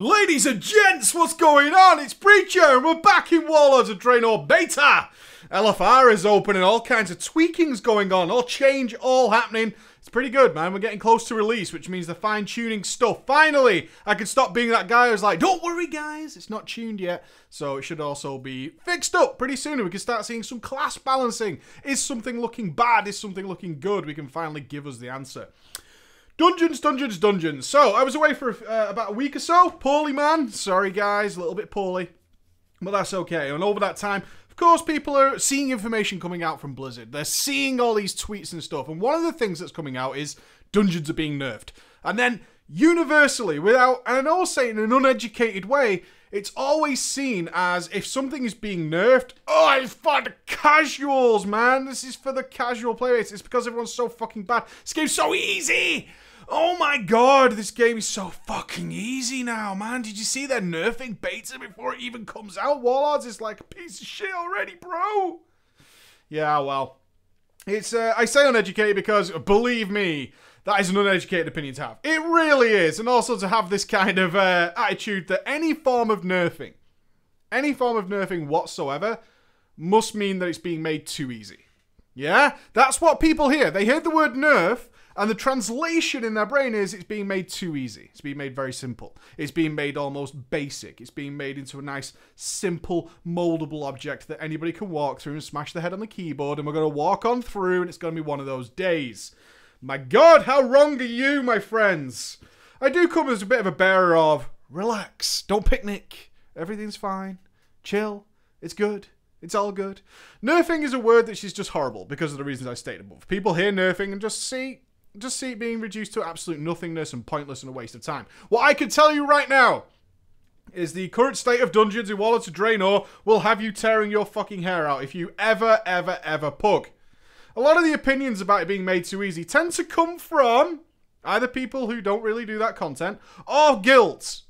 Ladies and gents, what's going on? It's Preacher, and we're back in WoD of Draenor Beta. LFR is open and all kinds of tweakings going on, all change, all happening. It's pretty good, man. We're getting close to release, which means they're fine-tuning stuff. Finally, I can stop being that guy who's like, don't worry, guys, it's not tuned yet. So it should also be fixed up pretty soon, and we can start seeing some class balancing. Is something looking bad? Is something looking good? We can finally give us the answer. Dungeons. So, I was away for about a week or so. Poorly, man. Sorry, guys. A little bit poorly. But that's okay. And over that time, of course, people are seeing information coming out from Blizzard. They're seeing all these tweets and stuff. And one of the things that's coming out is dungeons are being nerfed. And then, universally, without, and I'll say in an uneducated way, it's always seen as if something is being nerfed, oh, it's for the casuals, man. This is for the casual players. It's because everyone's so fucking bad. This game's so easy. Oh my god, this game is so fucking easy now, man. Did you see they're nerfing beta before it even comes out? Warlords is like a piece of shit already, bro. Yeah, well, it's, I say uneducated because, believe me, that is an uneducated opinion to have. It really is. And also to have this kind of attitude that any form of nerfing whatsoever, must mean that it's being made too easy. Yeah? That's what people hear. They hear the word nerf, and the translation in their brain is it's being made too easy. It's being made very simple. It's being made almost basic. It's being made into a nice, simple, moldable object that anybody can walk through and smash their head on the keyboard, and we're going to walk on through, and it's going to be one of those days. My god, how wrong are you, my friends? I do come as a bit of a bearer of, relax, don't picnic, everything's fine, chill, it's good, it's all good. Nerfing is a word that is just horrible because of the reasons I stated above. People hear nerfing and just see it being reduced to absolute nothingness and pointless and a waste of time. What I can tell you right now is the current state of dungeons in WoD of Draenor will have you tearing your fucking hair out if you ever pug. A lot of the opinions about it being made too easy tend to come from either people who don't really do that content or guilds.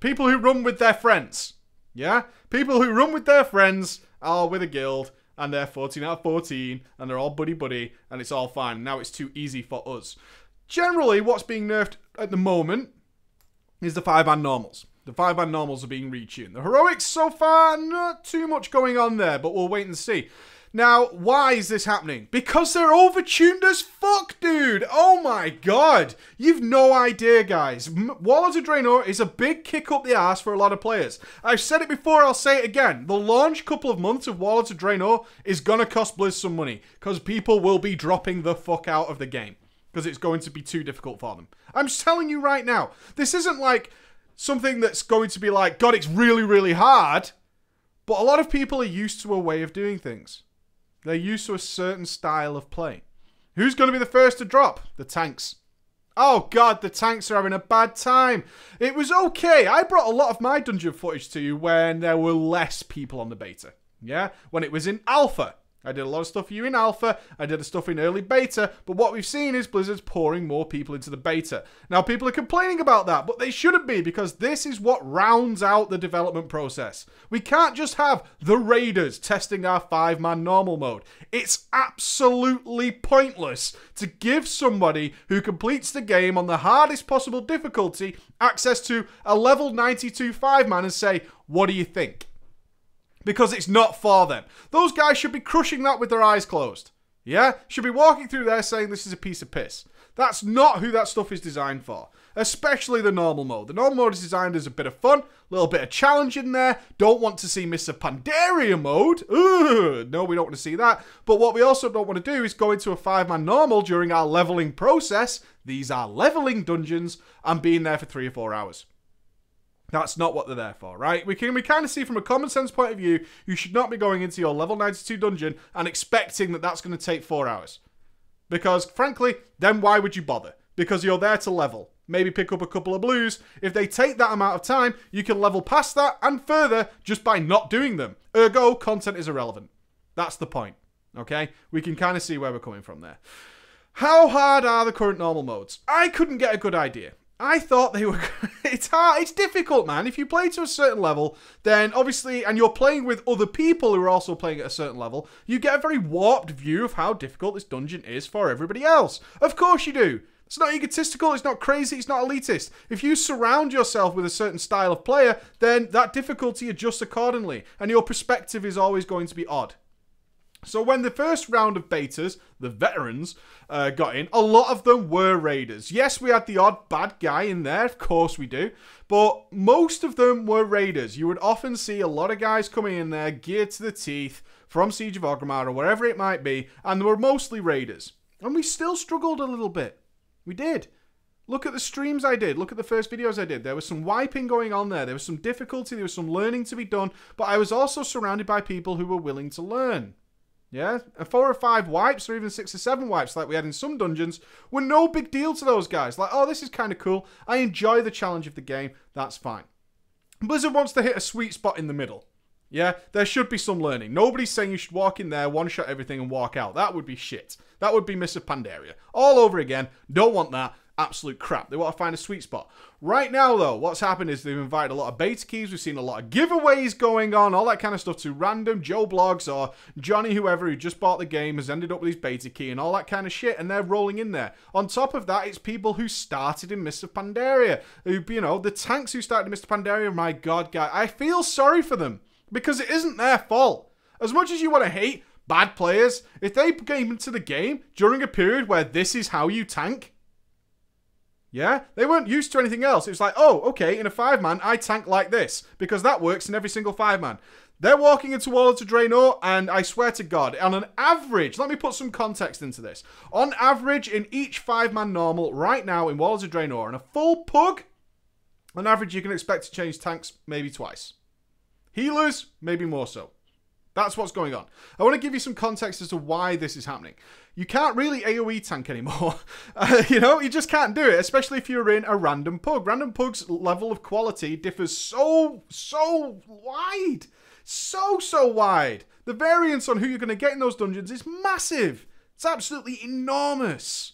People who run with their friends. Yeah? People who run with their friends are with a guild and they're 14 out of 14 and they're all buddy and it's all fine. Now it's too easy for us. Generally, what's being nerfed at the moment is the 5-man normals. The 5-man normals are being retuned. The heroics so far, not too much going on there, but we'll wait and see. Now, why is this happening? Because they're overtuned as fuck, dude. Oh my god. You've no idea, guys. WoD of Draenor is a big kick up the ass for a lot of players. I've said it before, I'll say it again. The launch couple of months of WoD of Draenor is gonna cost Blizz some money. Because people will be dropping the fuck out of the game. Because it's going to be too difficult for them. I'm just telling you right now. This isn't like something that's going to be like, God, it's really hard. But a lot of people are used to a way of doing things. They're used to a certain style of play. Who's going to be the first to drop? The tanks. Oh god, the tanks are having a bad time. It was okay. I brought a lot of my dungeon footage to you when there were less people on the beta. Yeah? When it was in alpha. I did a lot of stuff for you in alpha. I did the stuff in early beta. But what we've seen is Blizzard's pouring more people into the beta. Now, people are complaining about that, but they shouldn't be because this is what rounds out the development process. We can't just have the Raiders testing our 5-man normal mode. It's absolutely pointless to give somebody who completes the game on the hardest possible difficulty access to a level 92 5-man and say, what do you think? Because it's not for them. Those guys should be crushing that with their eyes closed. Yeah? Should be walking through there saying this is a piece of piss. That's not who that stuff is designed for. Especially the normal mode. The normal mode is designed as a bit of fun, a little bit of challenge in there. Don't want to see Mr. Pandaria mode. Ugh, no, we don't want to see that. But what we also don't want to do is go into a 5-man normal during our leveling process. These are leveling dungeons and being there for 3 or 4 hours. That's not what they're there for, right? We kind of see from a common sense point of view, you should not be going into your level 92 dungeon and expecting that that's going to take 4 hours. Because, frankly, then why would you bother? Because you're there to level. Maybe pick up a couple of blues. If they take that amount of time, you can level past that and further just by not doing them. Ergo, content is irrelevant. That's the point, okay? We can kind of see where we're coming from there. How hard are the current normal modes? I couldn't get a good idea. I thought they were... It's hard. It's difficult, man. If you play to a certain level, then obviously, and you're playing with other people who are also playing at a certain level, you get a very warped view of how difficult this dungeon is for everybody else. Of course you do. It's not egotistical, it's not crazy, it's not elitist. If you surround yourself with a certain style of player, then that difficulty adjusts accordingly, and your perspective is always going to be odd. So when the first round of betas, the veterans, got in, a lot of them were raiders. Yes, we had the odd bad guy in there, of course we do, but most of them were raiders. You would often see a lot of guys coming in there, geared to the teeth, from Siege of Orgrimmar or wherever it might be, and they were mostly raiders. And we still struggled a little bit. We did. Look at the streams I did. Look at the first videos I did. There was some wiping going on there. There was some difficulty. There was some learning to be done. But I was also surrounded by people who were willing to learn. Yeah? And 4 or 5 wipes, or even 6 or 7 wipes like we had in some dungeons, were no big deal to those guys. Like, oh, this is kind of cool. I enjoy the challenge of the game. That's fine. Blizzard wants to hit a sweet spot in the middle. Yeah, there should be some learning. Nobody's saying you should walk in there, one-shot everything and walk out. That would be shit. That would be Mists of Pandaria. All over again. Don't want that. Absolute crap. They want to find a sweet spot. Right now, though, what's happened is they've invited a lot of beta keys. We've seen a lot of giveaways going on, all that kind of stuff to random Joe Blogs or Johnny, whoever, who just bought the game, has ended up with his beta key and all that kind of shit, and they're rolling in there. On top of that, it's people who started in Mists of Pandaria. Who, you know, the tanks who started in Mists of Pandaria, my god, guy, I feel sorry for them. Because it isn't their fault. As much as you want to hate bad players, if they came into the game during a period where this is how you tank, yeah, they weren't used to anything else. It was like, oh, okay, in a 5-man, I tank like this, because that works in every single 5-man. They're walking into Warlords of Draenor, and I swear to God, on an average, let me put some context into this. On average, in each 5-man normal, right now in Warlords of Draenor, in a full pug, on average, you can expect to change tanks maybe twice. Healers, maybe more so. That's what's going on. I want to give you some context as to why this is happening. You can't really AoE tank anymore. You know, you just can't do it, especially if you're in a random pug. Random pug's level of quality differs so wide. So wide. The variance on who you're going to get in those dungeons is massive. It's absolutely enormous.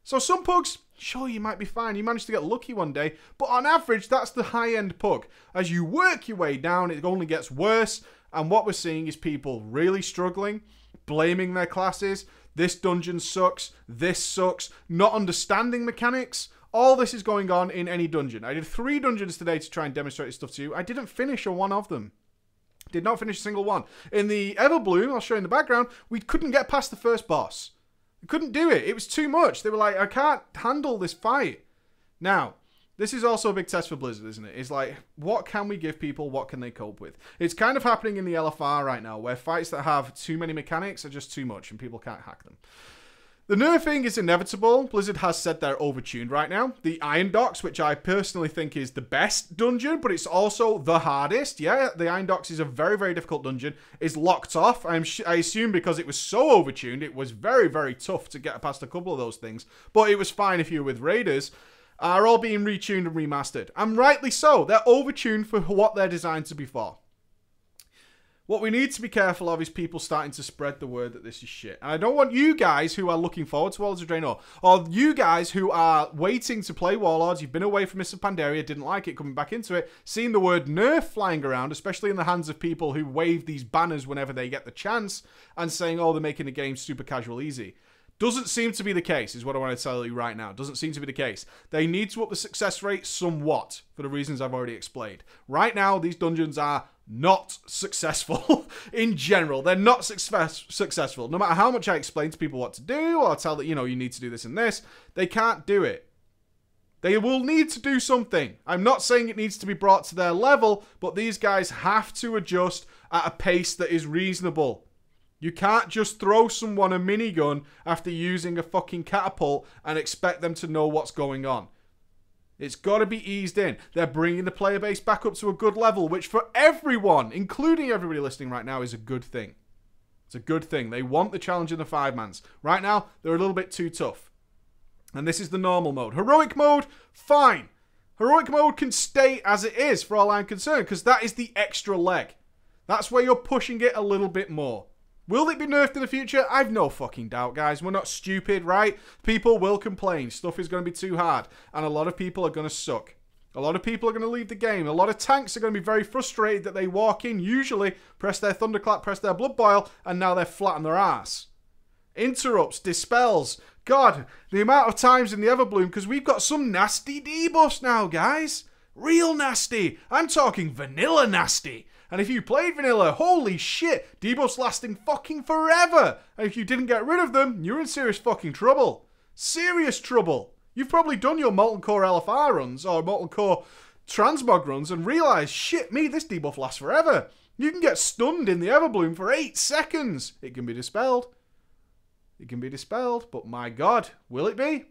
So some pugs, sure, you might be fine. You managed to get lucky one day. But on average, that's the high-end pug. As you work your way down, it only gets worse. And what we're seeing is people really struggling, blaming their classes. This dungeon sucks. This sucks. Not understanding mechanics. All this is going on in any dungeon. I did 3 dungeons today to try and demonstrate this stuff to you. I didn't finish one of them. Did not finish a single one. In the Everbloom, I'll show you in the background, we couldn't get past the first boss. We couldn't do it. It was too much. They were like, I can't handle this fight. Now, this is also a big test for Blizzard, isn't it? It's like, what can we give people? What can they cope with? It's kind of happening in the LFR right now, where fights that have too many mechanics are just too much and people can't hack them. The nerfing is inevitable. Blizzard has said they're overtuned right now. The Iron Docks, which I personally think is the best dungeon, but it's also the hardest. Yeah, the Iron Docks is a very, very difficult dungeon. Is locked off. I assume because it was so overtuned, it was very, very tough to get past a couple of those things. But it was fine if you were with Raiders. Are all being retuned and remastered. And rightly so. They're overtuned for what they're designed to be for. What we need to be careful of is people starting to spread the word that this is shit. And I don't want you guys who are looking forward to Warlords of Draenor, or you guys who are waiting to play Warlords, you've been away from Mists of Pandaria, didn't like it, coming back into it, seeing the word nerf flying around, especially in the hands of people who wave these banners whenever they get the chance, and saying, oh, they're making the game super casual easy. Doesn't seem to be the case, is what I want to tell you right now. Doesn't seem to be the case. They need to up the success rate somewhat, for the reasons I've already explained. Right now, these dungeons are not successful in general. They're not successful. No matter how much I explain to people what to do, or tell that, you know, you need to do this and this, they can't do it. They will need to do something. I'm not saying it needs to be brought to their level, but these guys have to adjust at a pace that is reasonable. You can't just throw someone a minigun after using a fucking catapult and expect them to know what's going on. It's got to be eased in. They're bringing the player base back up to a good level, which for everyone, including everybody listening right now, is a good thing. It's a good thing. They want the challenge in the 5-mans. Right now, they're a little bit too tough. And this is the normal mode. Heroic mode, fine. Heroic mode can stay as it is for all I'm concerned, because that is the extra leg. That's where you're pushing it a little bit more. Will it be nerfed in the future? I've no fucking doubt, guys. We're not stupid, right? People will complain. Stuff is going to be too hard. And a lot of people are going to suck. A lot of people are going to leave the game. A lot of tanks are going to be very frustrated that they walk in, usually press their thunderclap, press their blood boil, and now they're flat on their ass. Interrupts, dispels, God, the amount of times in the Everbloom, because we've got some nasty debuffs now, guys. Real nasty. I'm talking vanilla nasty. And if you played vanilla, holy shit, debuffs lasting fucking forever. And if you didn't get rid of them, you're in serious fucking trouble. Serious trouble. You've probably done your Molten Core LFR runs or Molten Core Transmog runs and realised, shit me, this debuff lasts forever. You can get stunned in the Everbloom for 8 seconds. It can be dispelled. It can be dispelled, but my God, will it be?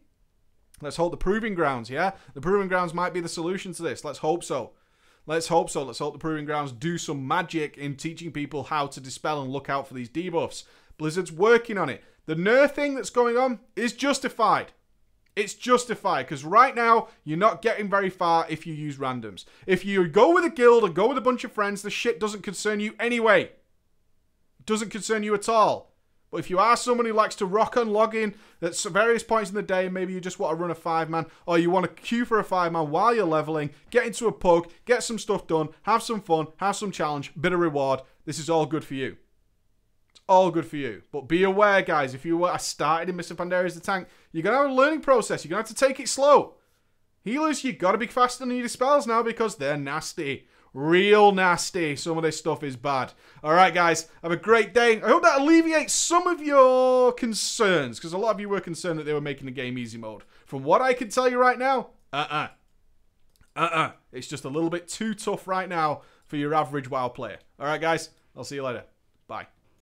Let's hope the Proving Grounds, yeah? The Proving Grounds might be the solution to this. Let's hope so. Let's hope so. Let's hope the Proving Grounds do some magic in teaching people how to dispel and look out for these debuffs. Blizzard's working on it. The nerfing that's going on is justified. It's justified, because right now, you're not getting very far if you use randoms. If you go with a guild or go with a bunch of friends, the shit doesn't concern you anyway. It doesn't concern you at all. But if you are someone who likes to rock and log in at various points in the day, maybe you just want to run a 5-man, or you want to queue for a 5-man while you're leveling, get into a pug, get some stuff done, have some fun, have some challenge, bit of reward, this is all good for you. It's all good for you. But be aware, guys, if you started in Mr. Pandaria as the tank, you're going to have a learning process. You're going to have to take it slow. Healers, you got to be faster than your dispels now because they're nasty. Real nasty. Some of this stuff is bad. Alright, guys. Have a great day. I hope that alleviates some of your concerns, because a lot of you were concerned that they were making the game easy mode. From what I can tell you right now, it's just a little bit too tough right now for your average WoW player. Alright, guys. I'll see you later.